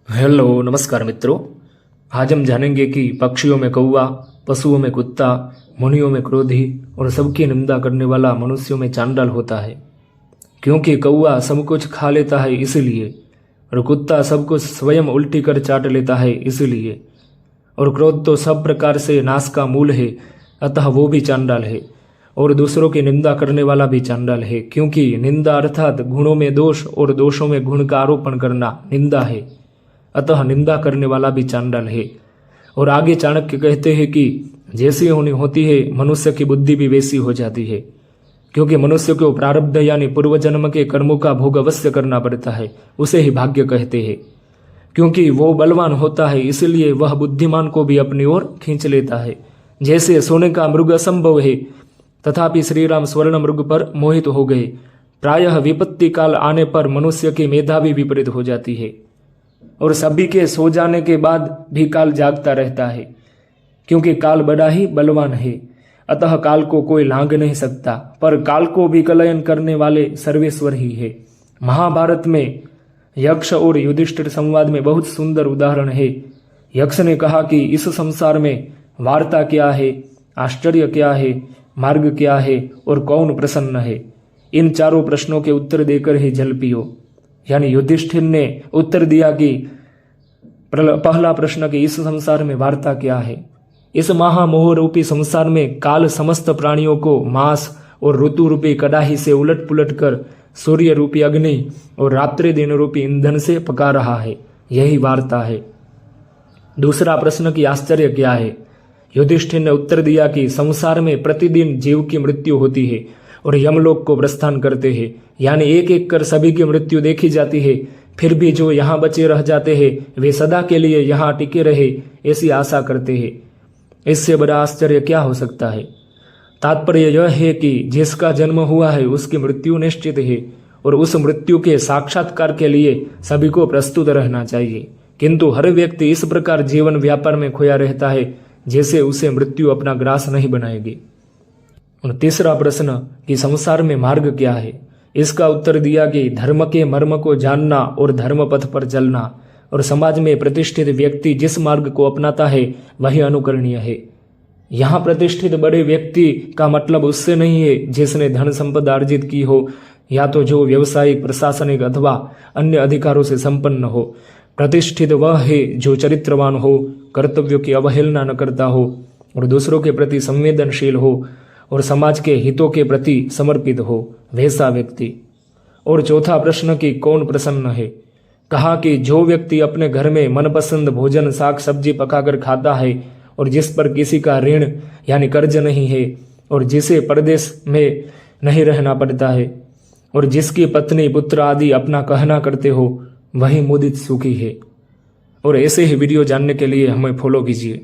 Hello नमस्कार मित्रों। आज हम जानेंगे कि पक्षियों में कौवा, पशुओं में कुत्ता, मुनियों में क्रोधी और सबकी निंदा करने वाला मनुष्यों में चांडाल होता है। क्योंकि कौवा सब कुछ खा लेता है इसलिए, और कुत्ता सब कुछ स्वयं उल्टी कर चाट लेता है इसलिए, और क्रोध तो सब प्रकार से नाश का मूल है, अतः वो भी चांडाल है। और दूसरों की निंदा करने वाला भी चांडाल है, क्योंकि निंदा अर्थात गुणों में दोष और दोषों में गुण का आरोपण करना निंदा है, अतः निंदा करने वाला भी चांडाल है। और आगे चाणक्य कहते हैं कि जैसी होनी होती है मनुष्य की बुद्धि भी वैसी हो जाती है, क्योंकि मनुष्य को प्रारब्ध यानी पूर्व जन्म के कर्मों का भोग अवश्य करना पड़ता है, उसे ही भाग्य कहते हैं। क्योंकि वो बलवान होता है इसलिए वह बुद्धिमान को भी अपनी ओर खींच लेता है। जैसे सोने का मृग असंभव है, तथापि श्री राम स्वर्ण मृग पर मोहित हो गए। प्रायः विपत्ति काल आने पर मनुष्य की मेधा भी विपरीत हो जाती है, और सभी के सो जाने के बाद भी काल जागता रहता है, क्योंकि काल बड़ा ही बलवान है, अतः काल को कोई लांघ नहीं सकता। पर काल को विकलयन करने वाले सर्वेश्वर ही है। महाभारत में यक्ष और युधिष्ठिर संवाद में बहुत सुंदर उदाहरण है। यक्ष ने कहा कि इस संसार में वार्ता क्या है, आश्चर्य क्या है, मार्ग क्या है और कौन प्रसन्न है। इन चारों प्रश्नों के उत्तर देकर ही जल पियो। यानी युधिष्ठिर ने उत्तर दिया कि पहला प्रश्न कि इस संसार में वार्ता क्या है। इस महामोह रूपी संसार में काल समस्त प्राणियों को मांस और ऋतु रूपी कड़ाही से उलट पुलट कर सूर्य रूपी अग्नि और रात्रि दिन रूपी ईंधन से पका रहा है, यही वार्ता है। दूसरा प्रश्न कि आश्चर्य क्या है। युधिष्ठिर ने उत्तर दिया कि संसार में प्रतिदिन जीव की मृत्यु होती है और यमलोक को प्रस्थान करते हैं, यानी एक एक कर सभी की मृत्यु देखी जाती है। फिर भी जो यहाँ बचे रह जाते हैं वे सदा के लिए यहाँ टिके रहे ऐसी आशा करते हैं। इससे बड़ा आश्चर्य क्या हो सकता है। तात्पर्य यह है कि जिसका जन्म हुआ है उसकी मृत्यु निश्चित है, और उस मृत्यु के साक्षात्कार के लिए सभी को प्रस्तुत रहना चाहिए। किंतु हर व्यक्ति इस प्रकार जीवन व्यापार में खोया रहता है जैसे उसे मृत्यु अपना ग्रास नहीं बनाएगी। और तीसरा प्रश्न कि संसार में मार्ग क्या है। इसका उत्तर दिया कि धर्म के मर्म को जानना और धर्म पथ पर चलना, और समाज में प्रतिष्ठित व्यक्ति जिस मार्ग को अपनाता है वही अनुकरणीय है। यहाँ प्रतिष्ठित बड़े व्यक्ति का मतलब उससे नहीं है जिसने धन संपदा अर्जित की हो, या तो जो व्यवसायिक, प्रशासनिक अथवा अन्य अधिकारों से संपन्न हो। प्रतिष्ठित वह है जो चरित्रवान हो, कर्तव्यों की अवहेलना न करता हो और दूसरों के प्रति संवेदनशील हो और समाज के हितों के प्रति समर्पित हो, वैसा व्यक्ति। और चौथा प्रश्न कि कौन प्रसन्न है। कहा कि जो व्यक्ति अपने घर में मनपसंद भोजन साग सब्जी पकाकर खाता है और जिस पर किसी का ऋण यानी कर्ज नहीं है, और जिसे परदेश में नहीं रहना पड़ता है, और जिसकी पत्नी पुत्र आदि अपना कहना करते हो, वही मुदित सुखी है। और ऐसे ही वीडियो जानने के लिए हमें फॉलो कीजिए।